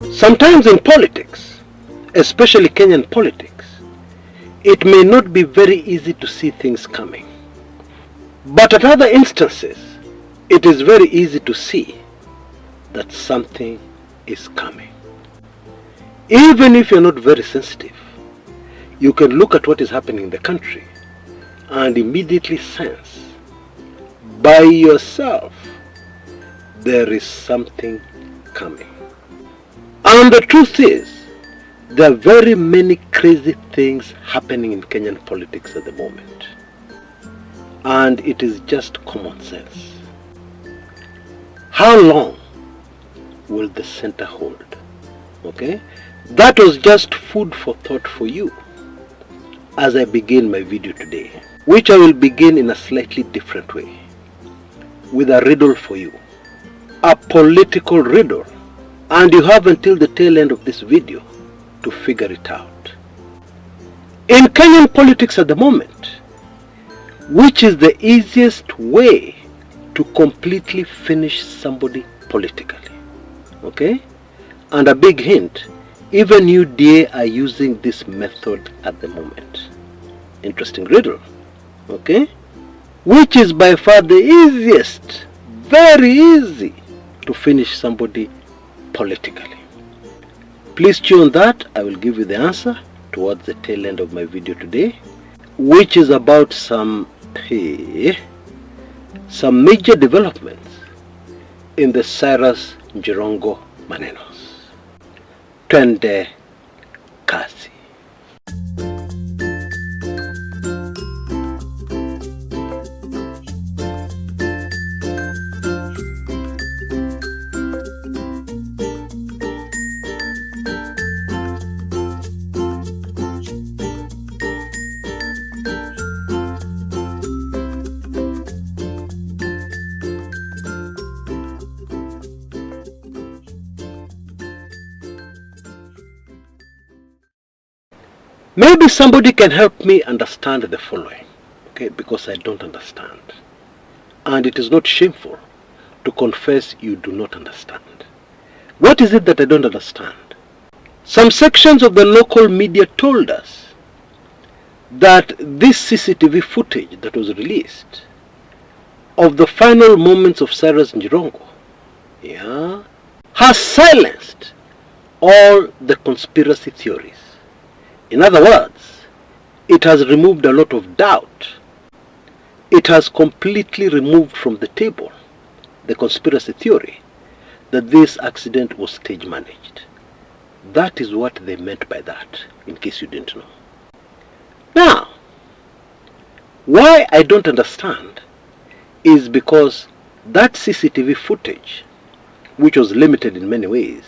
Sometimes in politics, especially Kenyan politics, it may not be very easy to see things coming. But at other instances, it is very easy to see that something is coming. Even if you're not very sensitive, you can look at what is happening in the country and immediately sense by yourself there is something coming. And the truth is, there are very many crazy things happening in Kenyan politics at the moment. And it is just common sense. How long will the center hold? Okay? That was just food for thought for you as I begin my video today, which I will begin in a slightly different way, with a riddle for you. A political riddle. And you have until the tail end of this video to figure it out. In Kenyan politics at the moment, which is the easiest way to completely finish somebody politically? Okay? And a big hint, even UDA are using this method at the moment. Interesting riddle. Okay? Which is by far the easiest, very easy to finish somebody politically. Please chew on that. I will give you the answer towards the tail end of my video today, which is about some major developments in the Cyrus Jirongo Manenos. Twende kazi. Maybe somebody can help me understand the following, okay, because I don't understand. And it is not shameful to confess you do not understand. What is it that I don't understand? Some sections of the local media told us that this CCTV footage that was released of the final moments of Cyrus Jirongo, has silenced all the conspiracy theories. In other words, it has removed a lot of doubt. It has completely removed from the table the conspiracy theory that this accident was stage managed. That is what they meant by that, in case you didn't know. Now, why I don't understand is because that CCTV footage, which was limited in many ways,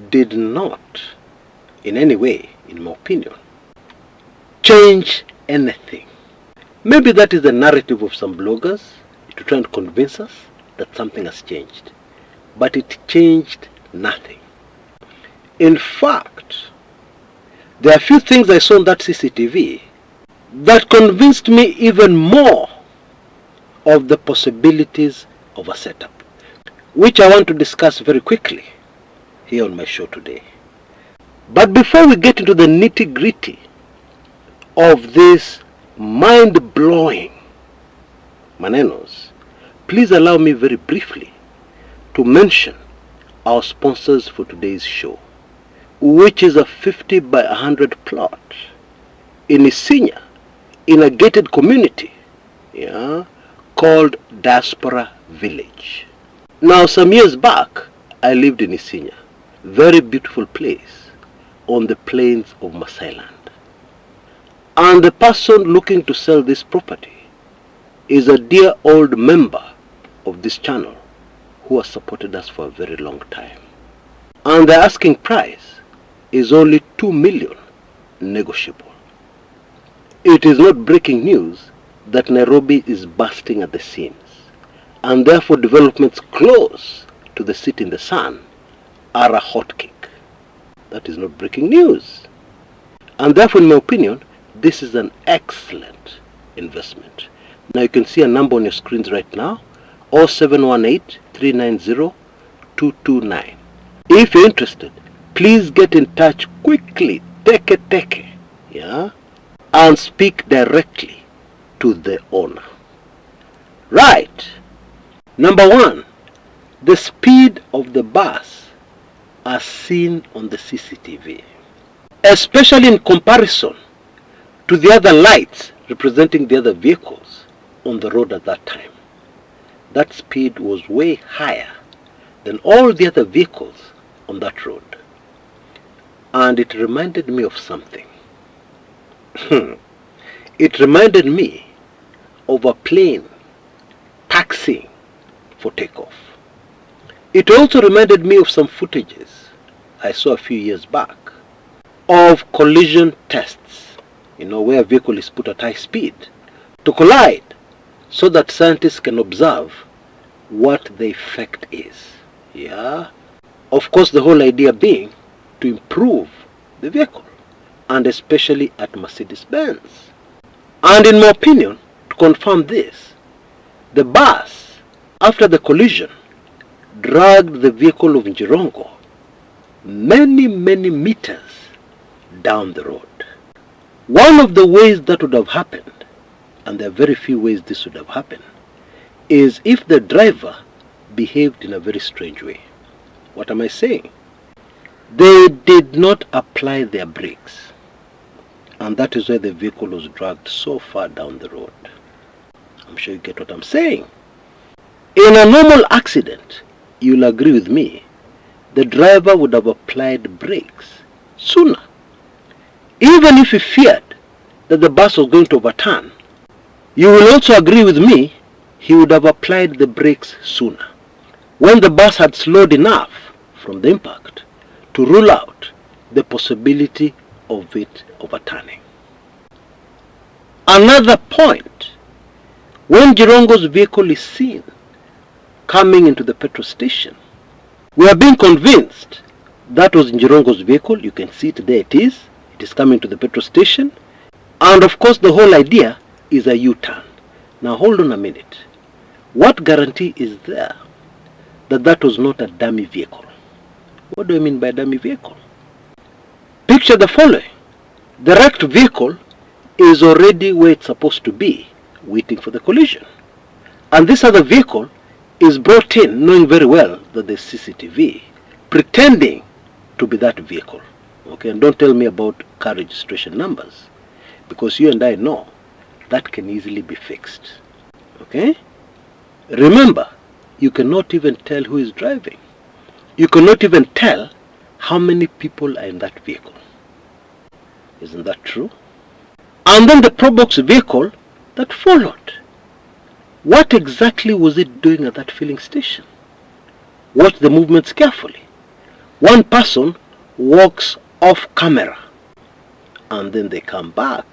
did not in any way, in my opinion, change anything. Maybe that is the narrative of some bloggers to try and convince us that something has changed. But it changed nothing. In fact, there are a few things I saw on that CCTV that convinced me even more of the possibilities of a setup, which I want to discuss very quickly here on my show today. But before we get into the nitty-gritty of this mind-blowing manenos, please allow me very briefly to mention our sponsors for today's show, which is a 50 by 100 plot in Isinya, in a gated community called Diaspora Village. Now, some years back, I lived in Isinya, very beautiful place on the plains of Masai land. And the person looking to sell this property is a dear old member of this channel who has supported us for a very long time. And the asking price is only 2 million negotiable. It is not breaking news that Nairobi is bursting at the seams, and therefore developments close to the city in the sun are a hot cake. That is not breaking news. And therefore, in my opinion, this is an excellent investment. Now you can see a number on your screens right now, 0718-390-229. If you're interested, please get in touch quickly, teke, yeah, and speak directly to the owner. Right. Number 1, the speed of the bus as seen on the CCTV, especially in comparison to the other lights representing the other vehicles on the road at that time. That speed was way higher than all the other vehicles on that road. And it reminded me of something. It reminded me of a plane taxiing for takeoff. It also reminded me of some footages I saw a few years back of collision tests, where a vehicle is put at high speed to collide so that scientists can observe what the effect is. Yeah. Of course, the whole idea being to improve the vehicle, and especially at Mercedes-Benz. And in my opinion, to confirm this, the bus, after the collision, dragged the vehicle of Jirongo many meters down the road. One of the ways that would have happened, and there are very few ways this would have happened, is if the driver behaved in a very strange way. What am I saying? They did not apply their brakes, and that is why the vehicle was dragged so far down the road. I'm sure you get what I'm saying. In a normal accident, you'll agree with me, the driver would have applied brakes sooner. Even if he feared that the bus was going to overturn, you will also agree with me, he would have applied the brakes sooner, when the bus had slowed enough from the impact to rule out the possibility of it overturning. Another point, when Jirongo's vehicle is seen coming into the petrol station, we are being convinced that was Jirongo's vehicle. You can see it there, it is coming to the petrol station, and of course the whole idea is a U-turn. Now hold on a minute, what guarantee is there that that was not a dummy vehicle? What do I mean by dummy vehicle? Picture the following. The wrecked vehicle is already where it's supposed to be, waiting for the collision. And this other vehicle is brought in knowing very well that there's CCTV, pretending to be that vehicle. Okay, and don't tell me about car registration numbers, because you and I know that can easily be fixed. Okay? Remember, you cannot even tell who is driving. You cannot even tell how many people are in that vehicle. Isn't that true? And then the Probox vehicle that followed. What exactly was it doing at that filling station? Watch the movements carefully. One person walks off camera, and then they come back.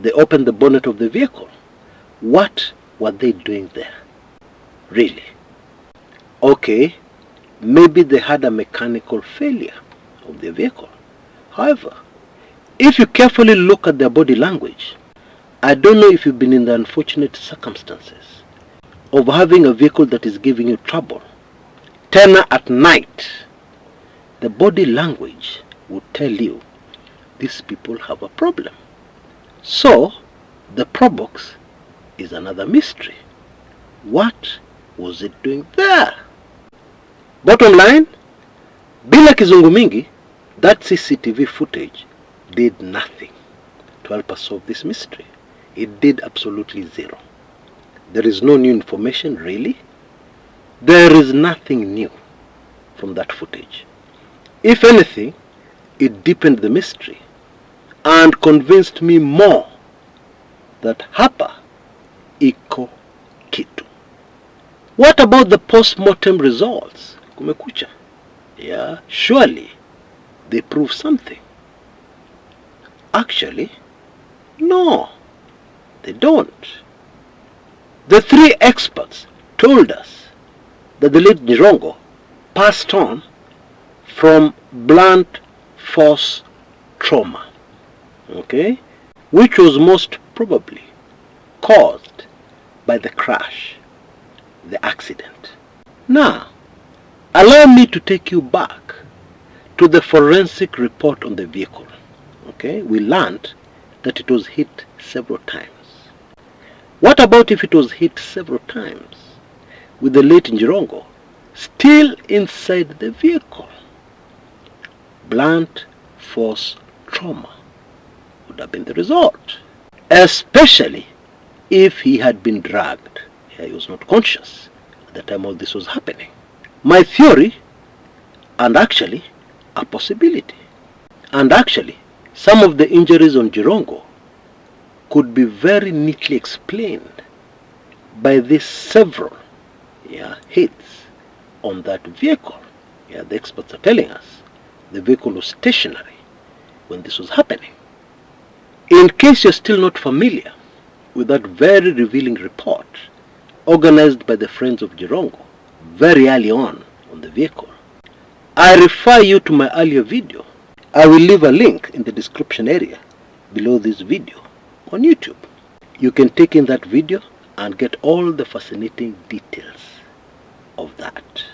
They open the bonnet of the vehicle. What were they doing there? Really? Okay, maybe they had a mechanical failure of their vehicle. However, if you carefully look at their body language, I don't know if you've been in the unfortunate circumstances of having a vehicle that is giving you trouble. 10 at night, the body language would tell you these people have a problem. So, the Probox is another mystery. What was it doing there? Bottom line, bila kizungu mingi, that CCTV footage did nothing to help us solve this mystery. It did absolutely zero. There is no new information, really. There is nothing new from that footage. If anything, it deepened the mystery and convinced me more that hapa iko kitu. What about the postmortem results? Kumekucha. Yeah, surely they prove something. Actually, no, they don't. The 3 experts told us that the late Jirongo passed on from blunt force trauma, okay, which was most probably caused by the crash, the accident. Now, allow me to take you back to the forensic report on the vehicle, okay, we learned that it was hit several times. What about if it was hit several times with the late Jirongo still inside the vehicle? Blunt force trauma would have been the result, especially if he had been dragged. He was not conscious at the time all this was happening. My theory, and actually a possibility, and actually some of the injuries on Jirongo could be very neatly explained by these several hits on that vehicle. The experts are telling us the vehicle was stationary when this was happening. In case you're still not familiar with that very revealing report organized by the friends of Jirongo very early on the vehicle, I refer you to my earlier video. I will leave a link in the description area below this video on YouTube. You can take in that video and get all the fascinating details of that.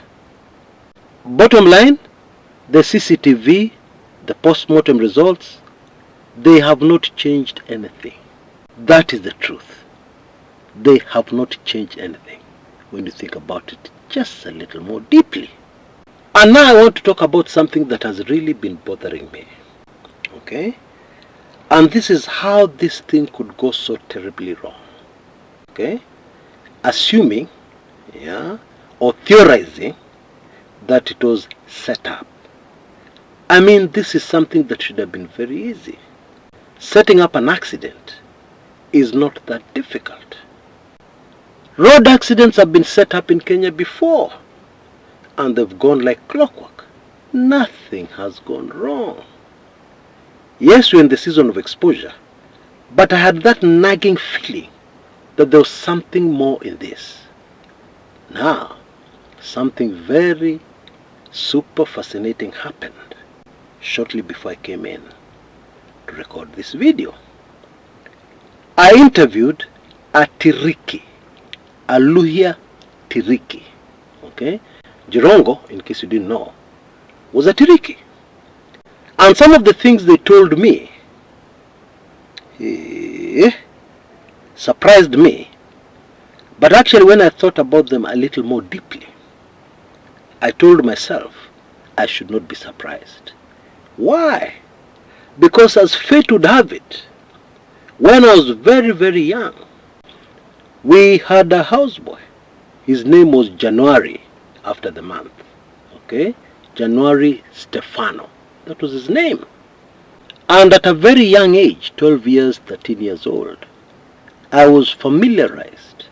Bottom line, the CCTV, the postmortem results, they have not changed anything. That is the truth. They have not changed anything when you think about it just a little more deeply. And now I want to talk about something that has really been bothering me. Okay? And this is how this thing could go so terribly wrong. Okay? Assuming, or theorizing that it was set up. I mean, this is something that should have been very easy. Setting up an accident is not that difficult. Road accidents have been set up in Kenya before, and they've gone like clockwork. Nothing has gone wrong. Yes, we're in the season of exposure, but I had that nagging feeling that there was something more in this. Now, something very super fascinating happened shortly before I came in to record this video. I interviewed a Tiriki, a Luhya Tiriki, okay? Jirongo, in case you didn't know, was a Tiriki. And some of the things they told me surprised me. But actually when I thought about them a little more deeply, I told myself I should not be surprised. Why? Because as fate would have it, when I was very, very young, we had a houseboy. His name was January, after the month. Okay? January Stefano. That was his name. And at a very young age, 12 years, 13 years old, I was familiarized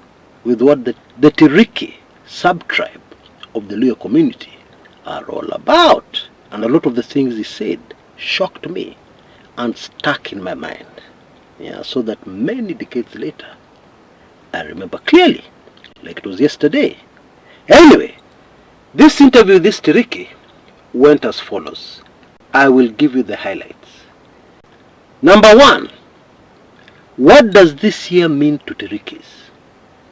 with what the Tiriki sub-tribe of the Luhya community are all about. And a lot of the things he said shocked me and stuck in my mind. So that many decades later, I remember clearly, like it was yesterday. Anyway, this interview with this Tiriki went as follows. I will give you the highlights. Number one, what does this year mean to Tirikis?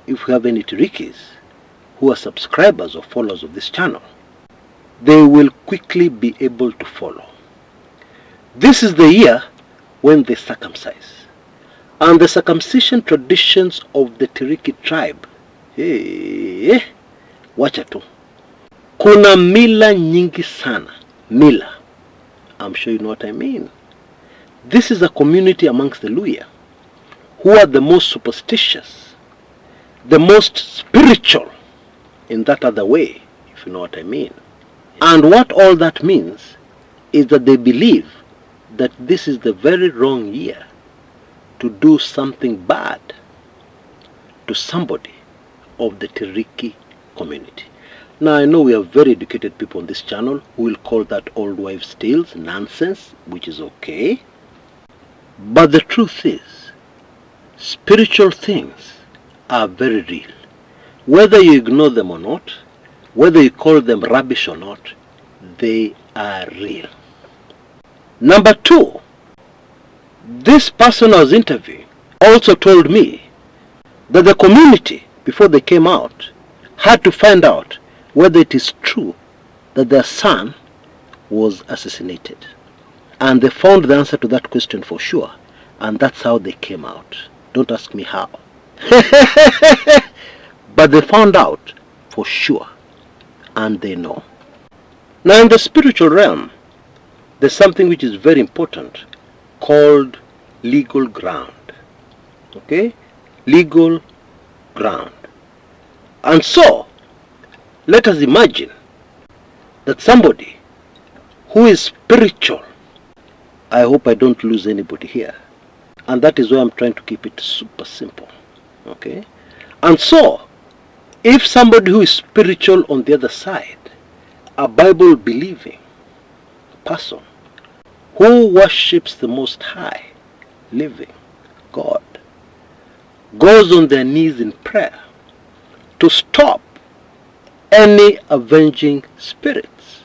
If we have any Tirikis who are subscribers or followers of this channel, they will quickly be able to follow. This is the year when they circumcise. And the circumcision traditions of the Tiriki tribe, wacha tu. Kuna mila nyingi sana. Mila. I'm sure you know what I mean. This is a community amongst the Luhya who are the most superstitious, the most spiritual in that other way, if you know what I mean. And what all that means is that they believe that this is the very wrong year to do something bad to somebody of the Tiriki community. Now I know we have very educated people on this channel who will call that old wives' tales nonsense, which is okay. But the truth is, spiritual things are very real. Whether you ignore them or not, whether you call them rubbish or not, they are real. Number two, this person I was interviewing also told me that the community, before they came out, had to find out whether it is true that their son was assassinated. And they found the answer to that question for sure. And that's how they came out. Don't ask me how. But they found out for sure. And they know. Now in the spiritual realm, there's something which is very important called legal ground. Okay? Legal ground. And so, let us imagine that somebody who is spiritual, I hope I don't lose anybody here, and that is why I'm trying to keep it super simple. Okay? And so, if somebody who is spiritual on the other side, a Bible believing person who worships the Most High, living God, goes on their knees in prayer to stop any avenging spirits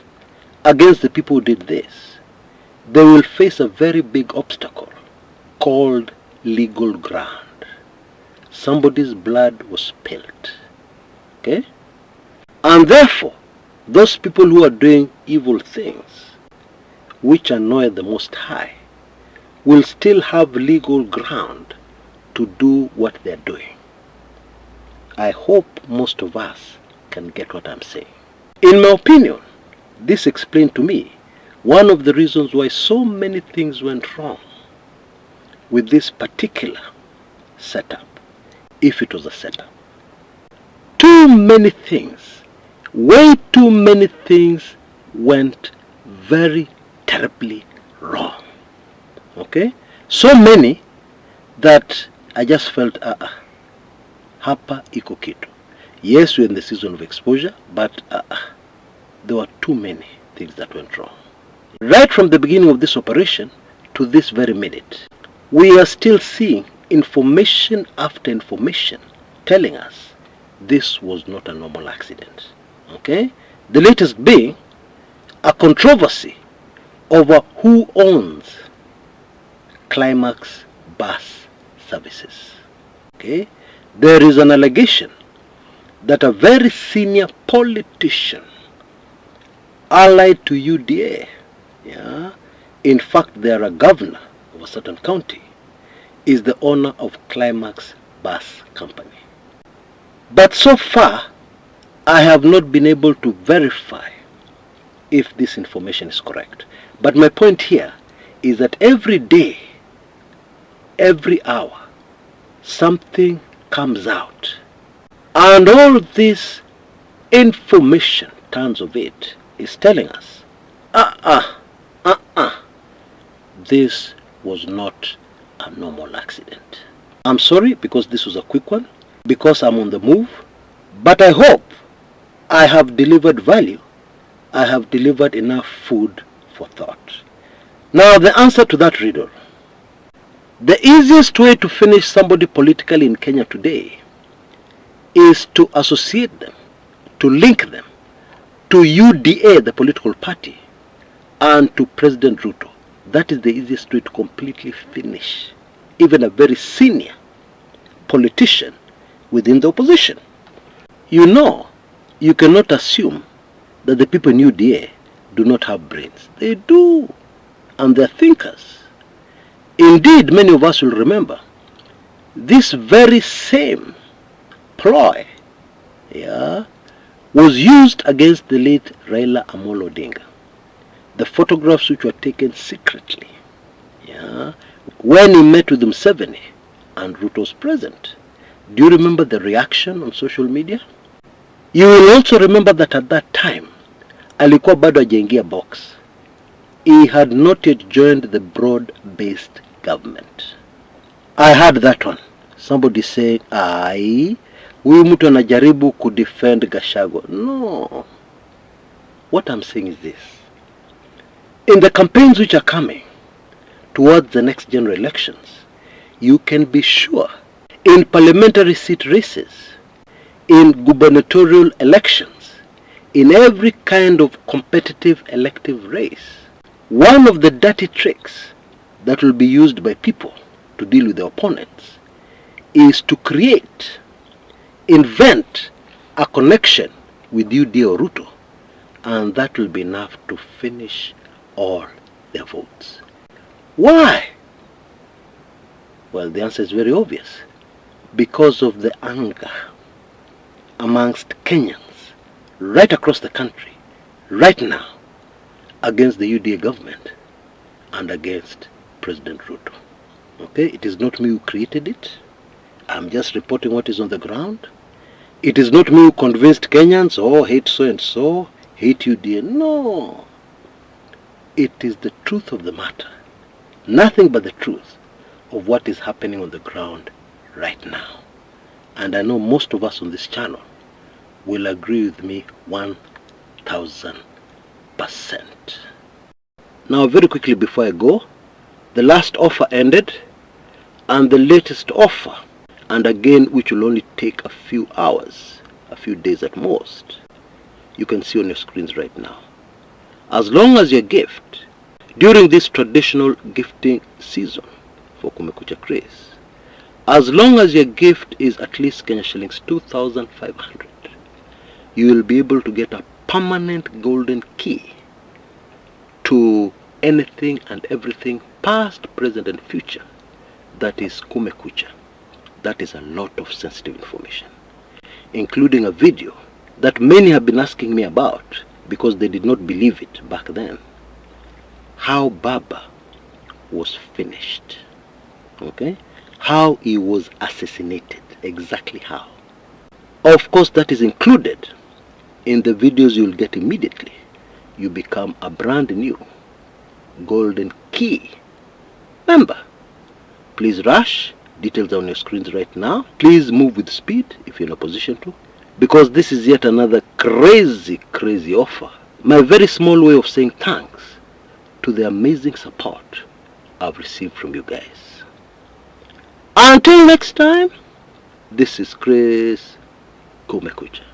against the people who did this, they will face a very big obstacle called legal ground. Somebody's blood was spilled. Okay? And therefore, those people who are doing evil things which annoy the Most High will still have legal ground to do what they're doing. I hope most of us can get what I'm saying. In my opinion, this explained to me one of the reasons why so many things went wrong with this particular setup, if it was a setup. Too many things, way too many things went very terribly wrong. Okay? So many that I just felt, hapa iko kitu. Yes, we're in the season of exposure, but there were too many things that went wrong. Right from the beginning of this operation to this very minute, we are still seeing information after information telling us this was not a normal accident. Okay? The latest being a controversy over who owns Climax Bus Services. Okay? There is an allegation that a very senior politician allied to UDA, in fact they are a governor of a certain county, is the owner of Climax Bus Company. But so far, I have not been able to verify if this information is correct. But my point here is that every day, every hour, something comes out. And all this information, tons of it, is telling us, this was not a normal accident. I'm sorry because this was a quick one, because I'm on the move, but I hope I have delivered value. I have delivered enough food for thought. Now the answer to that riddle. The easiest way to finish somebody politically in Kenya today is to associate them, to link them to UDA, the political party, and to President Ruto. That is the easiest way to completely finish even a very senior politician within the opposition. You know, you cannot assume that the people in UDA do not have brains. They do, and they're thinkers. Indeed, many of us will remember this very same ploy was used against the late Raila Amolo Odinga. The photographs which were taken secretly when he met with Museveni and Ruto was present. Do you remember the reaction on social media? You will also remember that at that time, alikuwa bado hajaingia box. He had not yet joined the broad-based government. I heard that one. Somebody saying, huyu mtu anajaribu kudefend Gachagua. No. What I'm saying is this. In the campaigns which are coming towards the next general elections, you can be sure in parliamentary seat races, in gubernatorial elections, in every kind of competitive elective race, one of the dirty tricks that will be used by people to deal with their opponents is to invent a connection with UDA or Ruto and that will be enough to finish all their votes. Why? Well, the answer is very obvious. Because of the anger amongst Kenyans right across the country right now against the UDA government and against President Ruto. Okay, it is not me who created it. I'm just reporting what is on the ground. It is not me who convinced Kenyans, oh, hate so and so, hate UDA. No. It is the truth of the matter. Nothing but the truth of what is happening on the ground right now. And I know most of us on this channel will agree with me 1000%. Now, very quickly before I go, the last offer ended, and the latest offer, and again which will only take a few hours, a few days at most, you can see on your screens right now. As long as your gift during this traditional gifting season for Kumekucha Chris, as long as your gift is at least Kenya shillings 2,500, you will be able to get a permanent golden key to anything and everything past, present and future that is Kumekucha. That is a lot of sensitive information, including a video that many have been asking me about because they did not believe it back then. How Baba was finished. Okay? How he was assassinated. Exactly how. Of course, that is included in the videos you'll get immediately. You become a brand new golden key member. Please rush. Details are on your screens right now. Please move with speed if you're in a position to, because this is yet another crazy offer. My very small way of saying thanks to the amazing support I've received from you guys. Until next time, this is Chris Kumekucha.